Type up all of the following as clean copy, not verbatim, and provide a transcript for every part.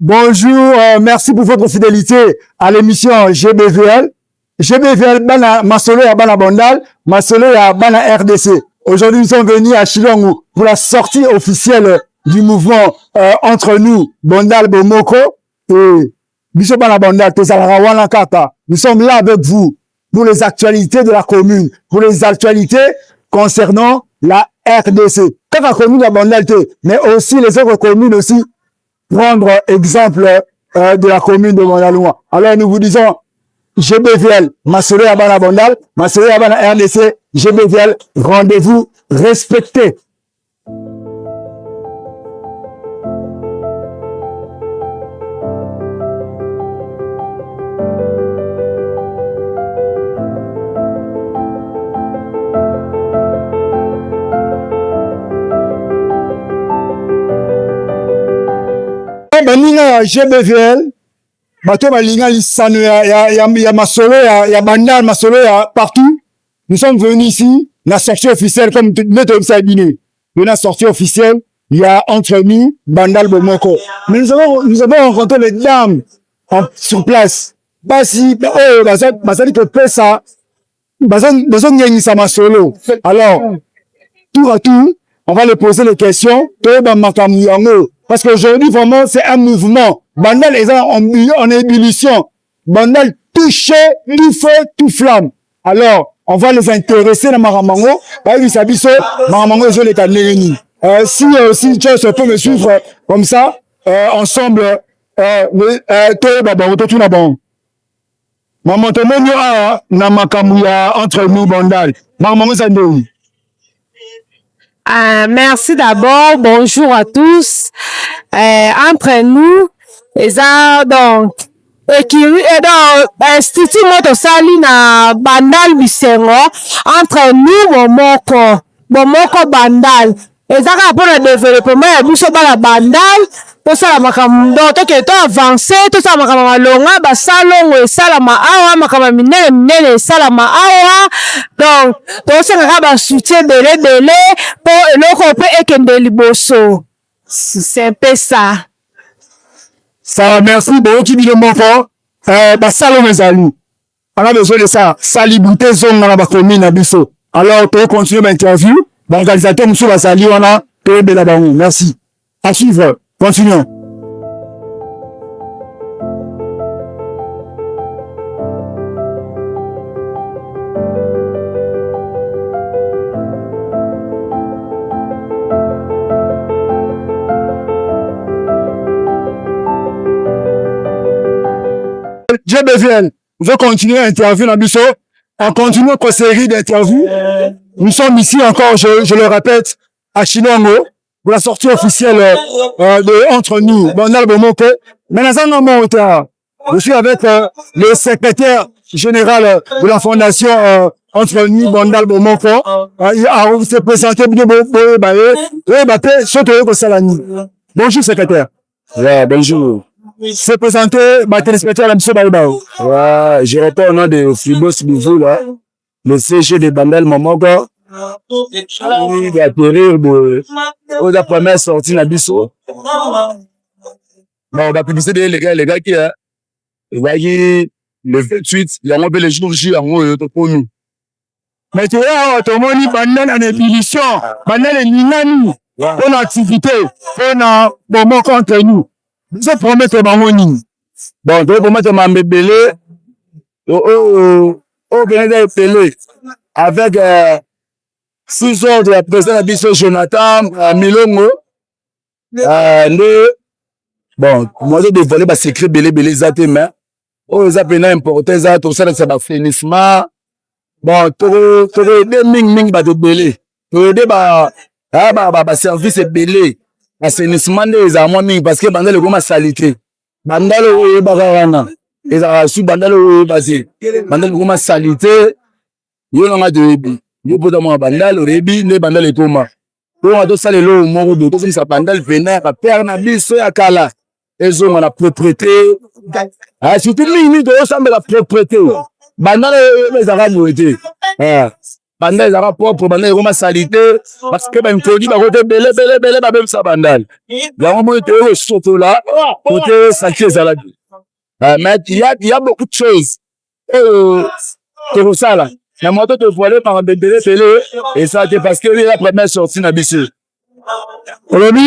Bonjour, merci pour votre fidélité à l'émission GBVL. GBVL, bana masolo ya bana Bandal, masolo ya bana RDC. Aujourd'hui, nous sommes venus à Shillong pour la sortie officielle du mouvement entre nous, Bandal Bomoko et Biso bana Bandal, Tezalaka wana kaka. Nous sommes là avec vous pour les actualités de la commune, pour les actualités concernant la RDC. Kaka commune ya Bandal, mais aussi les autres communes aussi. Prendre exemple de la commune de Mandaloua. Alors nous vous disons GBVL, Masolo Yabana Bandal, Masolo Yabana RDC, GBVL, rendez-vous respecté. Baninga GBVL, bato balinga lisano ya masolo ya Bandal, masolo ya partout. Nous sommes venus ici, la sortie officielle comme notre Sabine. La sortie officielle, il y a entre nous Bandal Bomoko. Mais nous avons rencontré les dames sur place. Basi, basali que pesa, bason nyengi sa masolo. Alors, tour à tour, on va leur poser les questions. Parce qu'aujourd'hui, vraiment, c'est un mouvement. Bandal est en ébullition. Bandal touché, tout feu, tout flamme. Alors, on va les intéresser dans Maramango. Si aussi tu peux me suivre comme ça, ensemble, entre nous, Bandal. Merci d'abord, bonjour à tous. Entre nous, donc, Institut Motosali na Bandal Bisengo, entre nous, Bomoko Bandal. Ezaka pour le développement ya biso bala Bandal, tosala makambo toke to avancer, tosala makambo malonga, basalongo esalama awa, makambo minene esalama awa. Donc, tosengaka ba soutien belé po eloko pe ekende liboso. C'est un peu ça. Ça va, merci beaucoup qui dit le mot fort. Basalo mezali. On a besoin de ça. Salibouté zone dans la commune à biso. Alors, tu continues l'interview. L'organisateur Moussou Basali, on a merci. À suivre. Continuons. GBVL, je vais continuer l'interview dans Bisso. On continue notre série d'interviews. Nous sommes ici encore, je le répète, à Chinongo, pour la sortie officielle de entre nous, Bandal Bomoko. Mais dans un moment, je suis avec le secrétaire général de la fondation entre nous, Bandal Bomoko. Il s'est présenté, bonjour secrétaire. Ouais, bonjour. C'est présenté, téléspectateur M. Baïbao. Ouais, je réponds au nom de Fribos Bivou, là, le CG de Bandal Momoko. Il va atterrir aux premières sorties dans Bissau. Bon, on va publiciter les gars qui, le 28, il y a un peu les jours J en haut, pour nous. Mais tu vois, tout le monde dit Bandal en ébullition, Bandal est Ninani, pour l'activité, pour bon contre nous. Je promets que Bangoni. Bon, tu promets que ma bébé, avec sous ordre de la présidente Bissau Jonathan Milongo. Bon, moi je dévoilé ma secret belé zate mais oh ça prend important ça tout ça c'est l'assainissement. Bon, tu aider ming ba de belé. Tu aider ba service belé. Assainissement des amants parce que Bandal est salité. Bandal est bagarana. Et ça sous Bandal est basé. Bandal est salité. Yo nga de ebi. Yo poda mo Bandal rebi ne Bandal est coma. Pour on doit saler le moro de tout ça Bandal venir à perdre na biso ya kala. Ils ont la propriété. Ah surtout minute de ensemble la propriété. Bandal les arabes été. Ah bandal ezalaka propre bandal ekoma salite parce que baintroduit bakote ebele babebisa bandal yango moi toyei kosotola kote salite ezalaki mais il y a beaucoup de choses oyo tokosala na moto tovoile makambo ebele esala te parce que la première sortie na biso olobi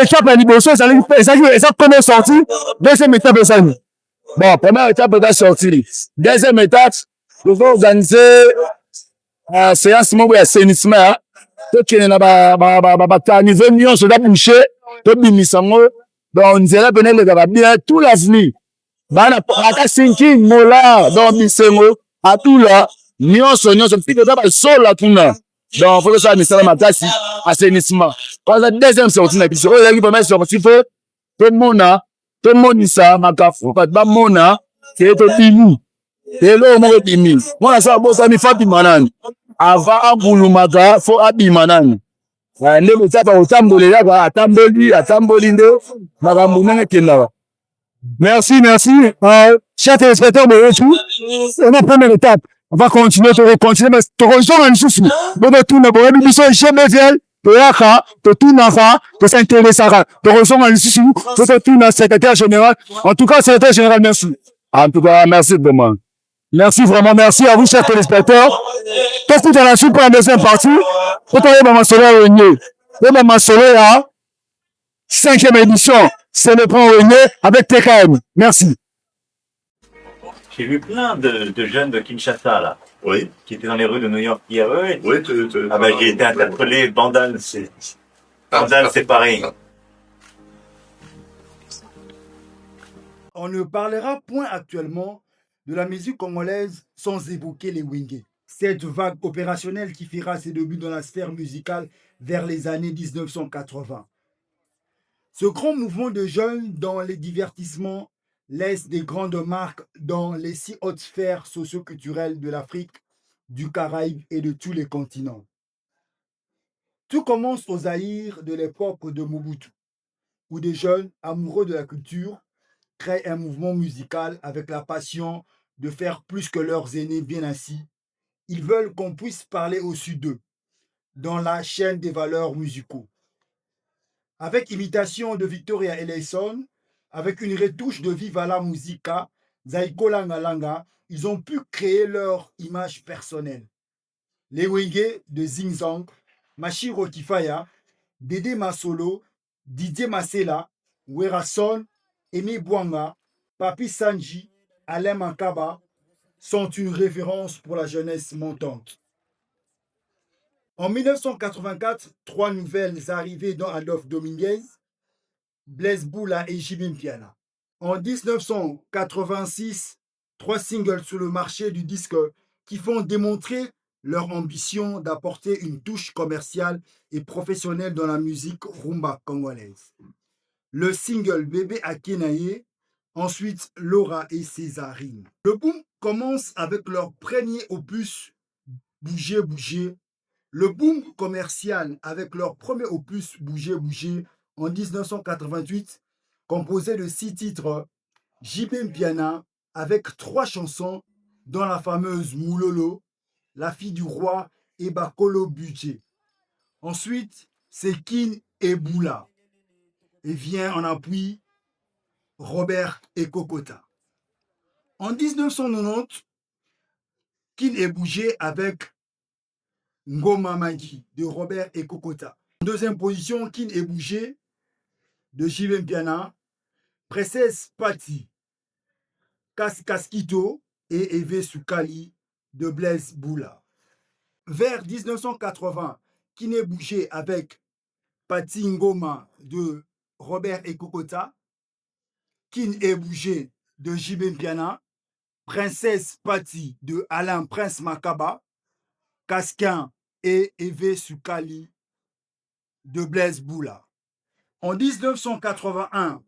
étape ya liboso eza première sortie deuxième étape ezali bon première étape eza sortie deuxième étape tozo organiser séance moko ya assainissement tokende na bacarnive nyonso eza bouche tobimisa yango donc nzela pene elekaka bien tout l'avenir bana ata sinking mola donc bisengo atula nyonso fika eza basola kuna donc faut tosala misala makasi assainissement kwanza deuxième sortie na biso oyo ezalaki première sortie fo tomonisa makafu bato bamona ke tobimi lelo moko ebimi mwana sala bosami fo abima nani avant abulumaka fo abima nani nde motapa kotambolelaka atamboli nde makambo ndenge ekendaka. Merci. Chers téléspectateurs, on a première étape. On va continuer, mais tu rejoins un souci. Donc, tout le monde, nous sommes jamais vieux. Tout s'intéressera. Tu rejoins un souci. Tout le secrétaire général. En tout cas, secrétaire général, merci. En tout cas, merci vraiment. Merci vraiment, merci à vous, chers téléspectateurs. Tout dans la suite pour la deuxième partie. Pour toi, ma solo réunion. Ma solo à 5e édition. C'est le point réunion avec TKM. Merci. J'ai vu plein de jeunes de Kinshasa, là. Oui. Qui étaient dans les rues de New York hier. Oui. Oui, Ah ben, j'ai été interpellé. Bandal, c'est pareil. On ne parlera point actuellement de la musique congolaise sans évoquer les Wenge. Cette vague opérationnelle qui fera ses débuts dans la sphère musicale vers les années 1980. Ce grand mouvement de jeunes dans les divertissements laisse des grandes marques dans les si hautes sphères socio-culturelles de l'Afrique, du Caraïbe et de tous les continents. Tout commence au Zaïre de l'époque de Mobutu, où des jeunes amoureux de la culture créent un mouvement musical avec la passion de faire plus que leurs aînés bien assis. Ils veulent qu'on puisse parler au-dessus d'eux, dans la chaîne des valeurs musicaux. Avec imitation de Victoria Eleison, avec une retouche de Viva la Musica, Zaiko Langa Langa, ils ont pu créer leur image personnelle. Les Wenge de Zingzang, Mashiro Kifaya, Dédé Masolo, Didier Masela, Werason, Emi Bwanga, Papi Sanji, Alain Mankaba sont une référence pour la jeunesse montante. En 1984, 3 nouvelles arrivées dans Adolphe Dominguez, Blaise Boula et Jimmy Mpiana. En 1986, 3 singles sur le marché du disque qui font démontrer leur ambition d'apporter une touche commerciale et professionnelle dans la musique rumba congolaise. Le single Bébé Akenaye, ensuite Laura et Césarine. Le boom commence avec leur premier opus Bouger Bouger. Le boom commercial avec leur premier opus Bouger Bouger en 1988, composé de 6 titres, JB Mpiana avec 3 chansons dont la fameuse Moulolo, La fille du roi et Bakolo Budget. Ensuite, c'est Kin et Boula. Et vient en appui Robert et Kokota. En 1990, Kin et Bougé avec Ngoma Magi de Robert et Kokota. En deuxième position, Kin et Bougé de JB Mpiana, Princesse Patti, Kaskito et Eve Soukali de Blaise Boula. Vers 1980, Kin et Bougé avec Patti Ngoma de Robert et Kokota, Kin et Bougé de JB Mpiana, Princesse Patti de Alain Prince Makaba, Kaskin et Eve Soukali de Blaise Boula. En 1981,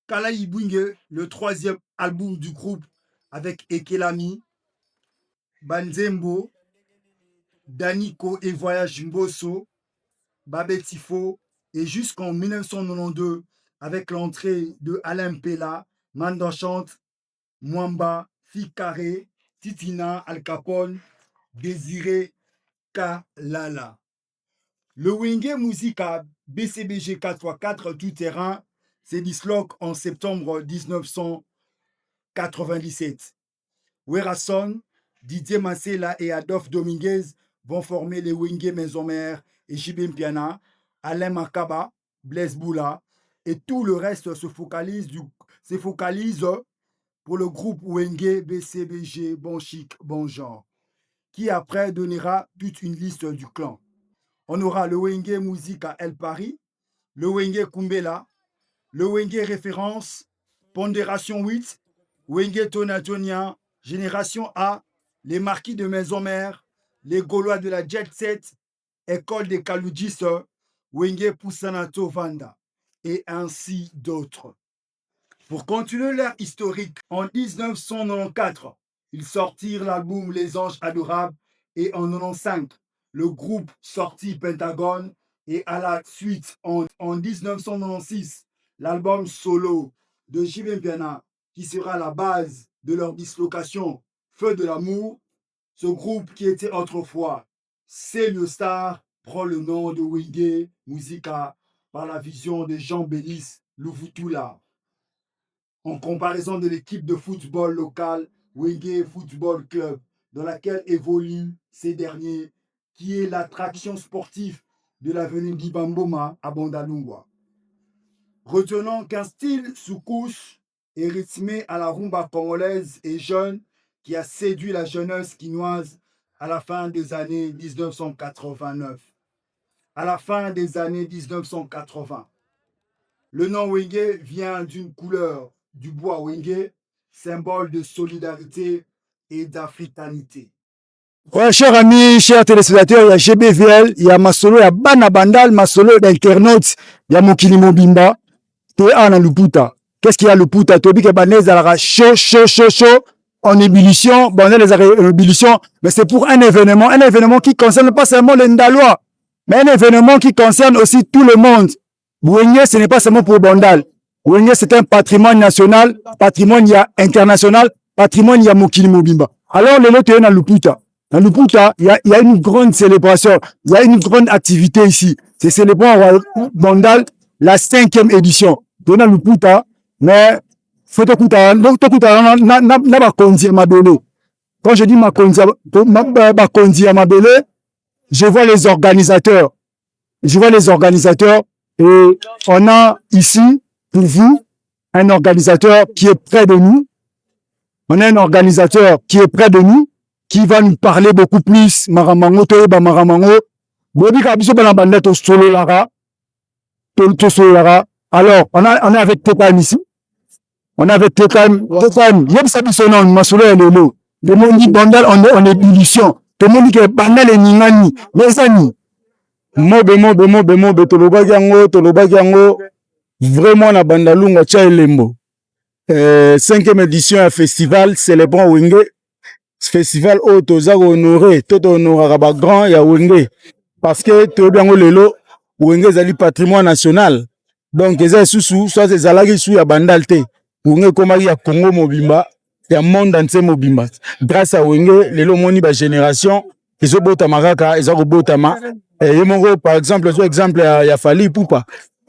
Kalaï Bwinge, le 3e album du groupe avec Ekelami, Banzembo, Daniko et Voyage Mbosso, Babetifo, et jusqu'en 1992 avec l'entrée de Alain Pella, Mandanchante, Mwamba, Fikaré, Titina, Al Capone, Désiré Kalala. Le Wenge Musica BCBG 4x4 tout-terrain se disloque en septembre 1997. Werason, Didier Massela et Adolphe Dominguez vont former les Wenge Maison-Mère et JB Mpiana, Alain Makaba, Blaise Boula et tout le reste se focalise pour le groupe Wenge BCBG Bon Chic Bon Genre, qui après donnera toute une liste du clan. On aura le Wenge Musica El Paris, le Wenge Kumbela, le Wenge Référence, Pondération 8, Wenge Tonatonia, Génération A, les Marquis de Maison-Mère, les Gaulois de la Jet Set, École des Kaloudjis, Wenge Poussanato Vanda, et ainsi d'autres. Pour continuer leur historique, en 1994, ils sortirent l'album Les Anges Adorables et en 1995, le groupe sortit Pentagone et à la suite, en 1996, l'album solo de JB Mpiana qui sera la base de leur dislocation Feu de l'amour. Ce groupe qui était autrefois C'est le Star prend le nom de Wenge Musica par la vision de Jean-Bélis Louvutula. En comparaison de l'équipe de football locale Wenge Football Club, dans laquelle évoluent ces derniers, qui est l'attraction sportive de l'avenue d'Ibamboma à Bandalungwa. Retenons qu'un style sous-couche est rythmé à la rumba congolaise et jeune qui a séduit la jeunesse quinoise à la fin des années 1989. À la fin des années 1980. Le nom Wenge vient d'une couleur du bois Wenge, symbole de solidarité et d'africanité. Ouais, chers amis, chers téléspectateurs, il y a GBVL, il y a Masolo, il y a Bana Bandal, Masolo d'internautes, il y a Mokili Mobimba, et Anna Luputa. Qu'est-ce qu'il y a Luputa? Tobi que Banez a chaud, en ébullition, Banez en ébullition, mais c'est pour un événement qui concerne pas seulement les Ndalois, mais un événement qui concerne aussi tout le monde. Wenge, ce n'est pas seulement pour Bandal. Wenge, c'est un patrimoine national, patrimoine international, patrimoine Mokili Mobimba. Alors, les lots, il y a Luputa. Dans Luputa, il y a une grande célébration, il y a une grande activité ici. C'est célébrant Bandal, la 5e édition. Dans Luputa, mais faut écouter, n'a konzi mabele. Quand je dis ma konzi mabele, je vois les organisateurs. Et on a ici, pour vous, un organisateur qui est près de nous. On a un organisateur qui est près de nous, qui va nous parler beaucoup plus. Maramango, Toeba Maramango. Bobika biso bana banda to solo lara. Alors, on est avec Tekam ici. On est avec Tekam. Yem sabi sonon, masolo et lolo. Le monde dit bandal, on est en ébullition. Tout le monde dit que bandal est ningani. Les amis. Mobe, tolobaki yango. Vraiment, na bandalunga tcha elembo. 5e édition à festival célébrant Wenge. Festival où toza honoré, tout honorera ba grand ya Wenge. Parce que to biango lelo, Wenge zali patrimoine national. Donc eza susu, soit ezalaki su ya bandalte. Wenge komaki ya Congo mobimba, ya monde entier mobimba. Grâce à Wenge, lelo moni ba génération, ezo bota makaka, ezo botama. Yemongo par exemple, exemple ya Fally Ipupa.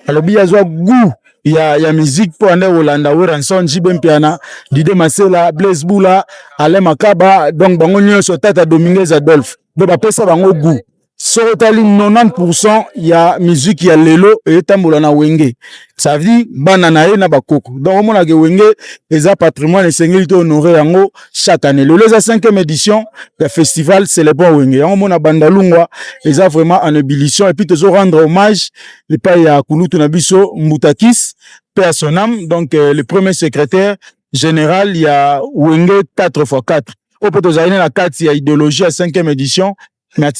Alobi ya zo goût. Il y a musique pour aller au Landa, Ranson, JB Mpiana, Didier Massela, Blaise Boula, Alain Makaba, donc Bangonio sur Tata Dominguez Adolphe. Donc après ça, Bango goût. Sur 90%, il y a musique, il y a lelo et tambola na Wenge. Ça veut dire bananae na bakoko. Donc on a que Wenge les patrimoine et singles honoré yango chaque année. Le 5e édition du festival célèbre Wenge. On a bandalungwa les vraiment en ébullition et puis toujours rendre hommage les pays à Kulutu Nabiso Moutakis paix à son âme. Donc le premier secrétaire général il y a Wenge 4x4. Au peut aux années la 4 il y a idéologie à 5e édition. Donc,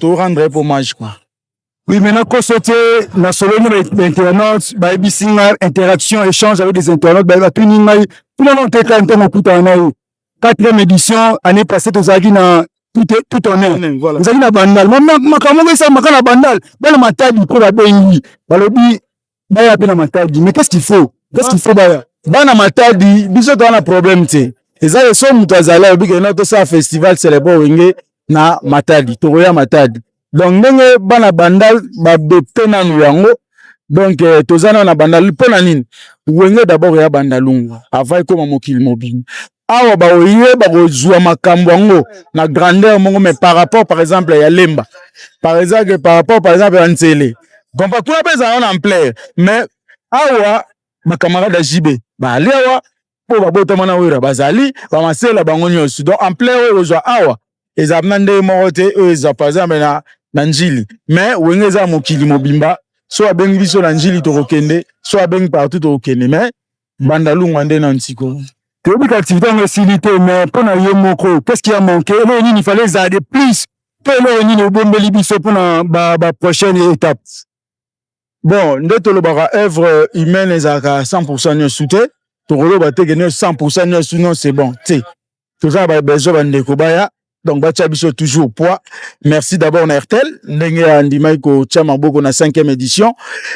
on rendre hommage, quoi. Oui, maintenant, qu'on saute, dans ce moment d'internautes, interaction, échange avec des internautes, tout le monde a 4e édition, année passée, tout en est. Vous avez la bandale. Mais qu'est-ce qu'il faut? Bana matadi, biso dans un problème, et ça, ils sont moutazala, et puis, ça, festival, c'est le bon, na Matadi tokoya Matadi donc ndenge bana bandal ba bepena nu yango donc tozana na bandal pona nini wenge d'abord ya bandalungu avant koma mokili mobile awa ba oye ba kozwa makambo yango na grandeur mongo mais par rapport par exemple ya Lemba par exemple ya Nzele donc kuna pesa on en plaire mais awa ma camarade JB ba lewa po ba botama na wira bazali ba masela bango nyonso donc en plaire ozwa awa ezabna nde moko te eza par exemple na njili mais wenge za mokili mobimba so abengi biso na njili tokokende so abengi partout tokokende mais bandalungu nde na ntiko tu as dit que l'activité est facilité, mais pendant le qu'est-ce qui a manqué? Il fallait aider plus. Pour la prochaine étape. Bon, nous avons œuvre humaine et à 100% de soutien. Tout le monde a 100% de soutien, c'est bon. Tout ça, besoin de Kobaya. Donc, Bachabiso toujours poids. Merci d'abord à RTL. Ndenge andimai ko chama boko na 5e édition.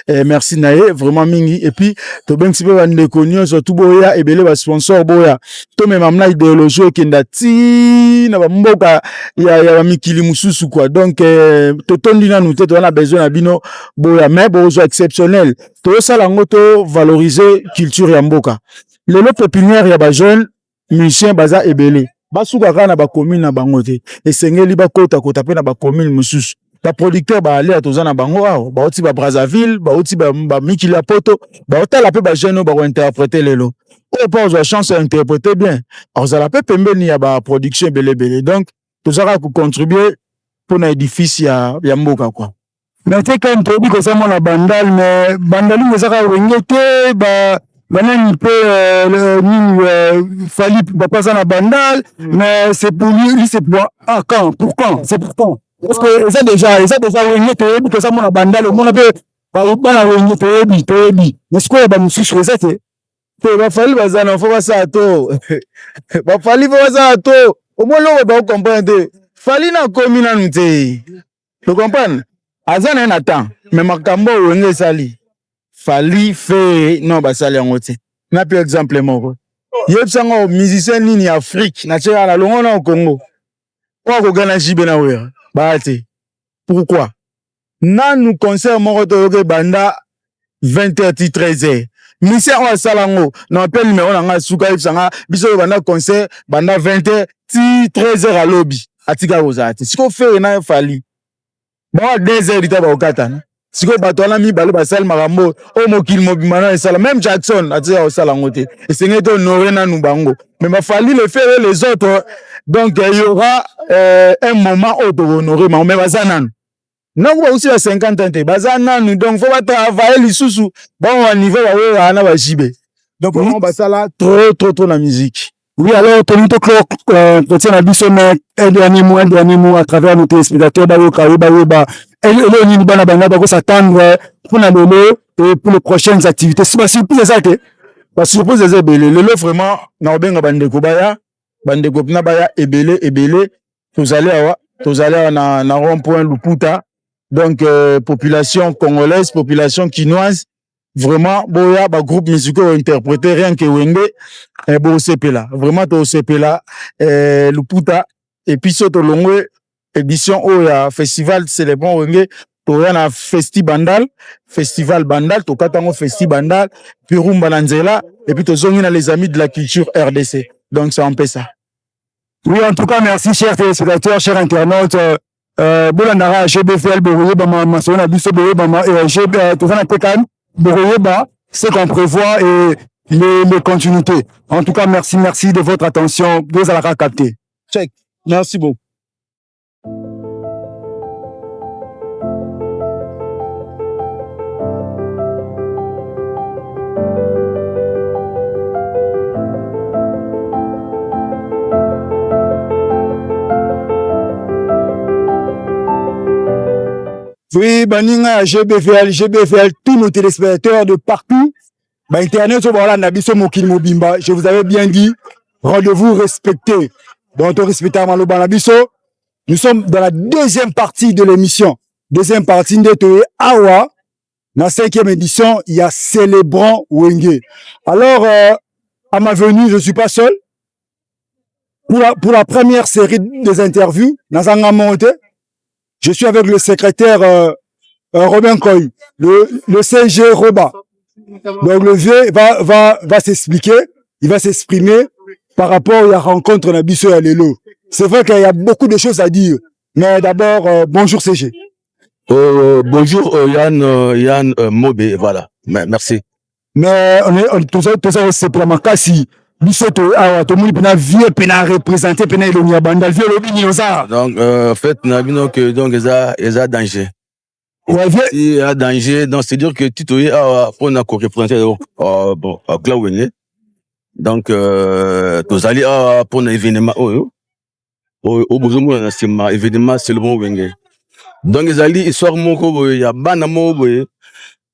Merci nae vraiment mingi et puis to ben sipe bande konyo surtout boya ebele ba sponsor boya. To même amna idéologie kenda ti na ba mboka ya mikili mususu quoi. Donc to tondi na nous te on a besoin na bino boya mais bozo exceptionnel. To sala ngoto valoriser culture ya mboka. Lelo pépinière ya ba jeune musicien baza ebele. Basuka kana ba commune na bango te esengeli ba kota pe na ba commune mususu ba producteur ba aller toza na bango awo ba oti ba Brazzaville ba oti ba Mikili ya Poto ba otala pe ba jeune ba interpréter lelo o pas la chance à interpréter bien alors ça la pe pembeni ya ba production belé donc toza ko contribuer pour na édifice ya mboka quoi mais te quand tu dis que ça mon bandal mais bandali ngezaka wengete ba banani peut fallait pas ça na bandal mais c'est pour lui c'est pour quand pour quand c'est pour quand parce que ça déjà wengete que ça mon bandal on peut pas la wengete bi mais ce que ba mususu ezate te ba fali bazana fo ba sa to ba fali fo ba sa to au moins là ba comprendre fali na komi na nte tu comprends azana na temps mais makambo wenge sali fali fait non basali yango te na par exemple moko yebsango musicien nini Afrique na tshela na longo na Congo kwa ko gana jibe na wera ba te pourquoi nanu concert moko to banda 20h 13h musicien on salango na appel numéro na nga suka yebsanga biso banda concert banda 20h 13h à lobby atika ozate siko fait na fali bon 2h dita ba okatana siko batona mi balo basal marambo o mokili mobimana esala même Jackson atia osala ngote esengete honorer na nubango mais ma fali le faire les autres donc il y aura un moment où on honorer mais bazananu non ba aussi à 50 ans bazananu donc faut pas travailler lisusu bon au niveau ba na ba jibe donc on basala trop la musique. Oui, alors, Tonito Clock, Chrétien Abisso, un dernier mot à travers nos téléspectateurs, s'attendre pour la lolo et pour les prochaines activités. C'est pas surprise, c'est ça, que? Pas surprise, c'est belé. Lolo, vraiment, na obenga bandeko baya, bandeko pna baya, ebele, tous allez na rond-point Luputa. Donc, population congolaise, population quinoise, vraiment, boya, ba groupe musical interprété rien que wenge, bo sepela. Vraiment, to sepela, Luputa, et puis soto longwe, édition oya, festival célébrant wenge, to yana festival bandal, to katango festi bandal, puis rumba nanzela, et puis to zongina les amis de la culture RDC. Donc, c'est un peu ça. Oui, en tout cas, merci, chers téléspectateurs, chers internautes, Bolandara, GBFL, Boroyeba, Masona, Bisso, Boroyeba, GB, Tozana Tekan, Boroyeba, ce qu'on prévoit et les continuités. En tout cas, merci de votre attention. Vous allez la capter. Check. Merci beaucoup. Oui, Baninga, GBFL, tous nos téléspectateurs de partout. Internet, je vous avais bien dit, rendez-vous respecté. Donc, respecté à Malobanabissou. Nous sommes dans la deuxième partie de l'émission. Deuxième partie de Awa. Dans la 5e édition, il y a Célébrant Wenge. Alors, à ma venue, je ne suis pas seul. pour la première série des interviews, dans un monté, je suis avec le secrétaire Robin Koy, le CG Roba. Donc le vieux va s'expliquer, il va s'exprimer par rapport à la rencontre Nabiso et Lelo. C'est vrai qu'il y a beaucoup de choses à dire, mais d'abord, bonjour CG. Bonjour Yann Mobé, voilà, merci. Mais tout ça c'est pour la kasi. Biso to moni pena vieux pena représenter pena Elonia Bandal vieux lobi ni oza. Donc fait nabino que donc ils a danger. Ouais, vieux. Il y a danger, donc c'est dire que tu te pour na ko représenter bon Claude. Donc tous allez pour un événement au besoin c'est ma événement c'est le bon Wenge. Donc ils allaient histoire moko il y a bana mo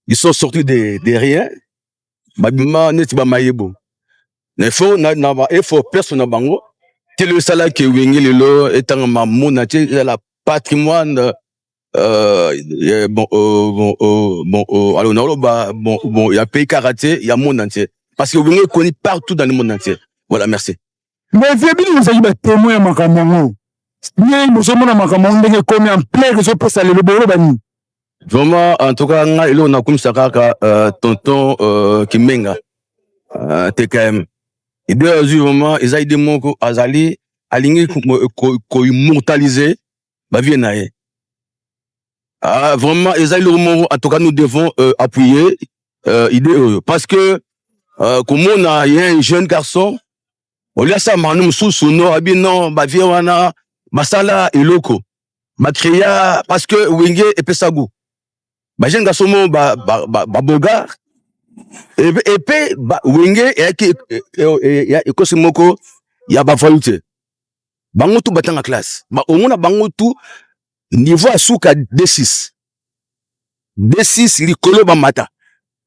ils sont sortis de rien. Babima neti ba mayebo. Il faut personne à bango. C'est le salaire qui Wenge lelo étant ma monnaie la patrimoine bon alors bon il y a pays karaté, il y a monde entier parce que Wenge connaît partout dans le monde entier. Voilà, merci. Mais vieux bien vous avez témoin makamongo. Mais nous sommes dans makamongo ndenge comme en plein réseau pour ça le bolo bani. Vraiment en tout cas nga ilo na kumsaka tonton Kimenga TKM. Et deux vraiment ils a aidé moko azali aligné ko immortaliser ba vie nae. Ah, vraiment, en tout cas, nous devons appuyer idée parce que comme on a un jeune garçon, on lui a ça manum sous no abino ba viwana basala eloko ba créa parce que Wenge et pesago ba jeune garçon ba boga et puis Wenge et kosimoko ya ba volonté bango tout batanga classe ba omona bango tout niveau à souka D6 likolo ba mata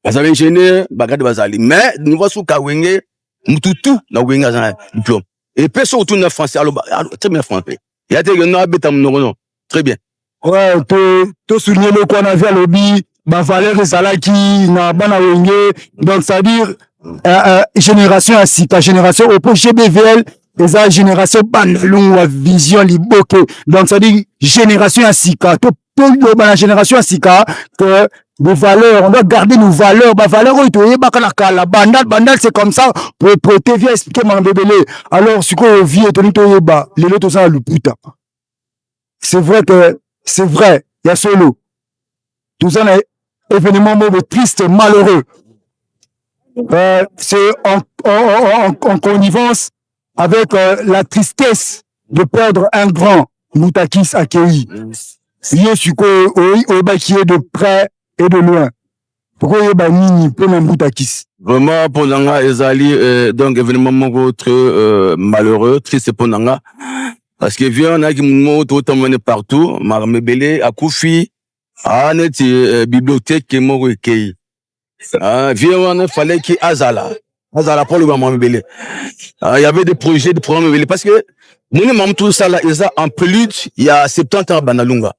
bazali ingénieur bagade bazali mais niveau souka Wenge mututu na Wenge azana diplôme et personne autour de français alors très bien français il y a des gens beta non très bien ouais to souligner le qu'on a vu à lobby ba valeur ezalaki na bana Wenge donc ça veut dire génération à sika génération au GBVL eza génération bandalungwa vision liboke donc ça dit génération à sika to la génération à sika que nos valeurs on doit garder nos valeurs ba valeurs oyo bakala kala bandal c'est comme ça pour protéger expliquer mambebele alors ce qu'on vit toni toyeba lelo to ça luputa c'est vrai il y a solo tout ça événement mauvais triste malheureux c'est en connivence avec la tristesse de perdre un grand Moutakis Akei. Yesuko qui est de près et de loin. Pourquoi il y a nini pour Moutakis? Vraiment pour Nanga Ezali donc événement très malheureux, triste pour Nanga parce que vient on a qui tout emmené partout, Marmebele Akoufi, Aneti bibliothèque qui mort Kei. Vient on fallait qu'il Azala pour le Marmebele. Il y avait des projets de programme parce que nous tout ça là ils en prélude il y a 70 ans Banalunga.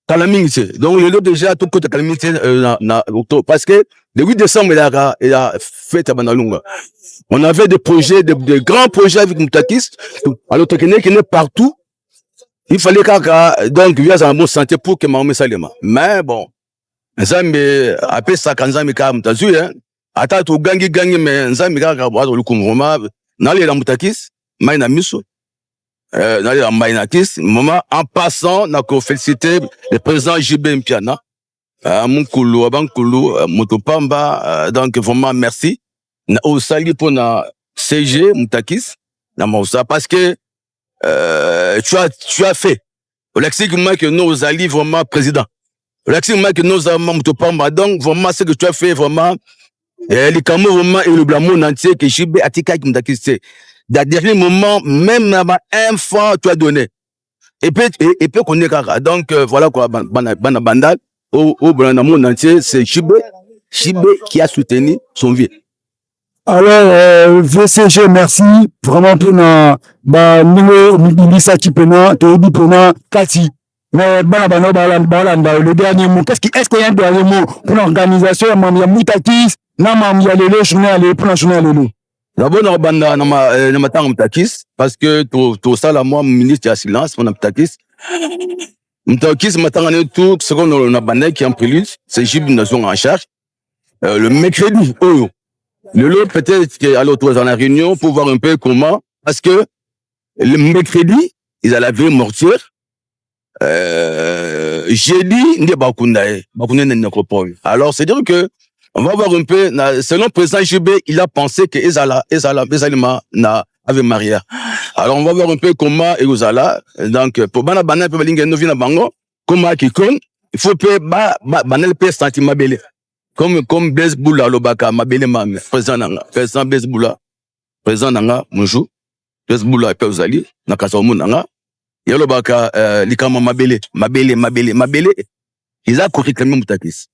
Calamité. Donc le lot déjà tout côté calamité parce que le 8 décembre il a fait à Banalunga. On avait des projets de grands projets avec Moutakis. Alors technique qui est partout. Il fallait donc il y a un bon santé pour que Mahomet Salema. Mais bon Nzambe après ça quand Nzambe ka mtazu hein. Ata to gangi mais Nzambe ka bwazo lukumroma na le Moutakis maina miso dans les Maïnakis, moment en passant, n'a qu'on félicité le président JB Mpiana, Moukoulou, Abankoulou, Motopamba, donc vraiment merci. Au salut pour na CG Moutakis, parce que tu as fait. Au lexique que nous alliés vraiment président. Au lexique que nous avons Motopamba, donc vraiment ce que tu as fait vraiment, les cameaux vraiment et le blâme entier que JB Atika Moutakis c'est. Dans dernier moment, même un franc tu as donné. Et puis qu'on est kaka. Donc voilà quoi, bandal au monde entier, c'est Chibé qui a soutenu son vieux. Alors VCG merci vraiment pour nous Milisa Kipena, Tobi Pena, Kati. Mais le dernier mot, est-ce qu'il y a un dernier mot pour l'organisation, il y a Moutakis, il y a Lelo, journée à pour la journée à Lelo. D'abord, na banda na matanga mutakis parce que tout ça là moi ministre ya silence mon mutakis. Mutakis matanga ne tout ce qu'on a banda qui en prélude, c'est Jib Nation en charge. Le mercredi, le lot peut-être qu'aller autour dans la réunion pour voir un peu comment, parce que le mercredi, ils allaient laver mortière. Jeudi, n'y a pas de nécropole. Alors, c'est dire que, on va voir un peu, selon le président JB, il a pensé que Ezala na avait marié. Alors, on va voir un peu comment Ezala, donc, pour bana bana, pour balinga no vina bango, comment qui con, il faut que banel pe sentiment belé. Comme Blaise Boula, Lobaka, Mabele Mam, président Blaise Boula, président Nanga, bonjour, Blaise Boula, Père Zali, Nakasaomu Nanga, et Lobaka, Likama Mabele, ils ont réclamé Moutakis.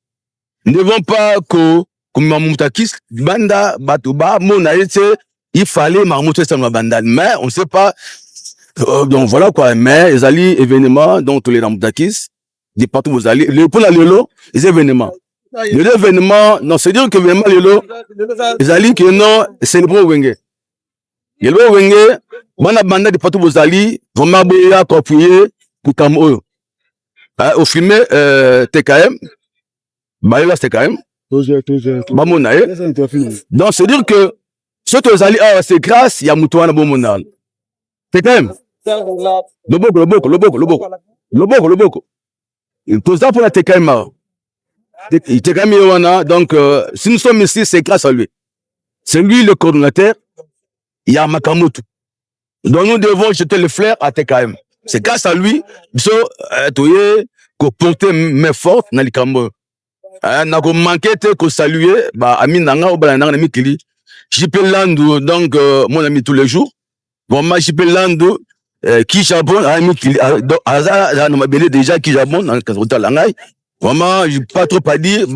Nous ne devons pas que, comme Moutakis, Banda, Batouba, Monaïte, il fallait marmouter ça dans Banda, mais on ne sait pas, donc voilà quoi, mais les alliés événements, donc tous les Moutakis, des partout vous allez, pour la Lelo, les événements. L'événement, non, c'est dire que vraiment, les alliés qui non, c'est le bon Wenge. Le bon Wenge, mana banda de partout vos alliés, vraiment, boya, copier, pour Cameroun. Au film, TKM, Baïla TKM, Bamonae. Donc, c'est dire que, ce que les alliés, c'est grâce, il y a Moutouana Bomonal. TKM. Loboko. Tout ça pour la TKM. Donc, si nous sommes ici, c'est grâce à lui. C'est lui le coordonnateur. Il y a Makamoto. Donc, nous devons jeter le flair à TKM. C'est grâce à lui, qu'on porte main forte dans les Cameroun. N'a qu'on manqué qu'on saluer, ami Nanga ou Balananga Mikili. JP Landou, donc, mon ami tous les jours. Vraiment, JP Landou, qui Japon, ami Mikili. Aza, nous m'avons déjà qui Japon, dans le cas Langai. Vraiment, je pas trop à dire,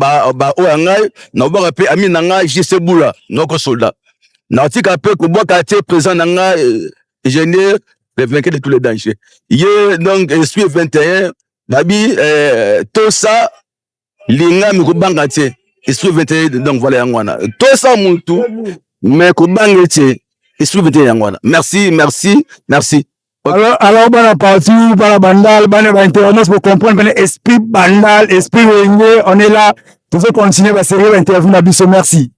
Oangai, n'a pas rappelé ami Nanga, JC Boula, notre soldat. N'a pas rappelé que moi, quartier présent Nanga, ingénieur, le vainqueur de tous les dangers. Hier, donc, esprit 21, Babi, tout ça, Linga, Mikoubangatier, esprit 21, donc voilà, Yangwana. Tout ça, mon tout, mais Koubangatier, esprit 21, Yangwana. Merci. Alors, bana parti, bana bandal, bana internet pour comprendre l'esprit bandal, esprit Wenge, on est là. Vous pouvez continuer la série d'interview, Nabiso, merci.